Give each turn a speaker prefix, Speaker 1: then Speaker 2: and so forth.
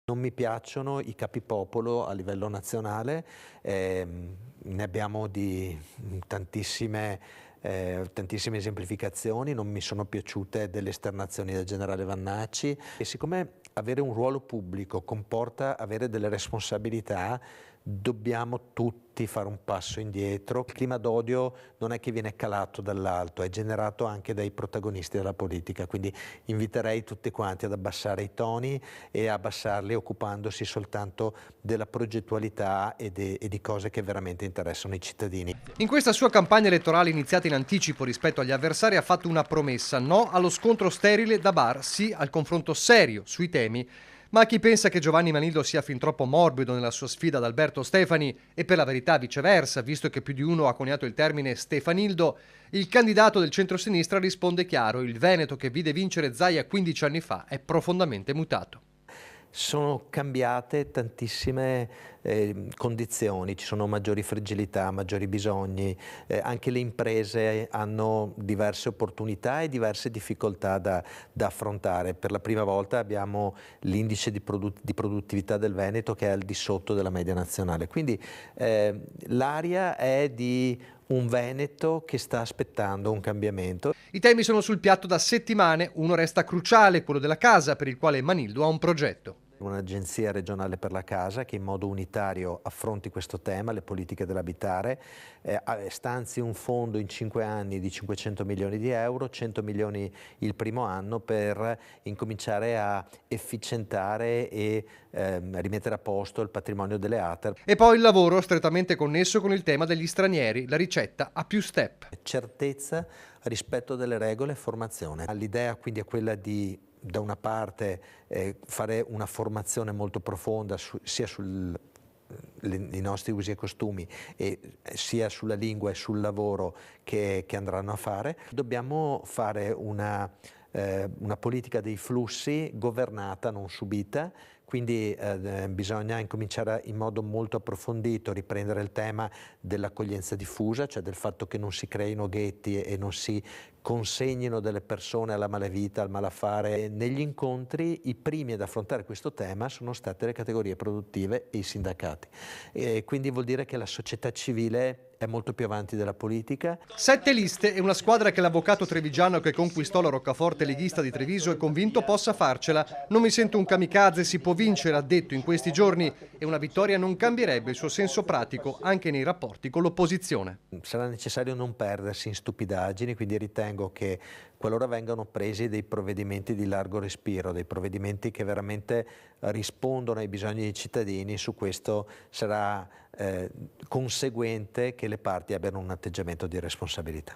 Speaker 1: Non mi piacciono i capipopolo a livello nazionale, ne abbiamo di tantissime, tantissime esemplificazioni, non mi sono piaciute delle esternazioni del generale Vannacci e siccome avere un ruolo pubblico comporta avere delle responsabilità, dobbiamo tutti fare un passo indietro. Il clima d'odio non è che viene calato dall'alto, è generato anche dai protagonisti della politica, quindi inviterei tutti quanti ad abbassare i toni e abbassarli occupandosi soltanto della progettualità e di cose che veramente interessano i cittadini.
Speaker 2: In questa sua campagna elettorale iniziata in anticipo rispetto agli avversari ha fatto una promessa: no allo scontro sterile da bar, sì al confronto serio sui temi. Ma a chi pensa che Giovanni Manildo sia fin troppo morbido nella sua sfida ad Alberto Stefani, e per la verità viceversa, visto che più di uno ha coniato il termine Stefanildo, il candidato del centrosinistra risponde chiaro: il Veneto che vide vincere Zaia 15 anni fa è profondamente mutato.
Speaker 1: Sono cambiate tantissime condizioni, ci sono maggiori fragilità, maggiori bisogni, anche le imprese hanno diverse opportunità e diverse difficoltà da affrontare. Per la prima volta abbiamo l'indice di produttività del Veneto che è al di sotto della media nazionale, quindi l'aria è di un Veneto che sta aspettando un cambiamento.
Speaker 2: I temi sono sul piatto da settimane, uno resta cruciale, quello della casa, per il quale Manildo ha un progetto.
Speaker 1: Un'agenzia regionale per la casa che in modo unitario affronti questo tema, le politiche dell'abitare, stanzi un fondo in 5 anni di 500 milioni di euro, 100 milioni il primo anno per incominciare a efficientare e rimettere a posto il patrimonio delle ATER.
Speaker 2: E poi il lavoro strettamente connesso con il tema degli stranieri, la ricetta a più step.
Speaker 1: Certezza, rispetto delle regole, formazione. L'idea quindi è quella di da una parte fare una formazione molto profonda sia sui nostri usi e costumi e sia sulla lingua e sul lavoro che andranno a fare. Dobbiamo fare una politica dei flussi governata, non subita, quindi bisogna incominciare in modo molto approfondito a riprendere il tema dell'accoglienza diffusa, cioè del fatto che non si creino ghetti e non si consegnino delle persone alla malavita, al malaffare. Negli incontri i primi ad affrontare questo tema sono state le categorie produttive e i sindacati. Quindi vuol dire che la società civile è molto più avanti della politica.
Speaker 2: 7 liste e una squadra che l'avvocato trevigiano che conquistò la roccaforte leghista di Treviso è convinto possa farcela. Non mi sento un kamikaze, si può vincere, ha detto in questi giorni, e una vittoria non cambierebbe il suo senso pratico anche nei rapporti con l'opposizione.
Speaker 1: Sarà necessario non perdersi in stupidaggini, quindi ritengo che qualora vengano presi dei provvedimenti di largo respiro, dei provvedimenti che veramente rispondono ai bisogni dei cittadini, su questo sarà conseguente che le parti abbiano un atteggiamento di responsabilità.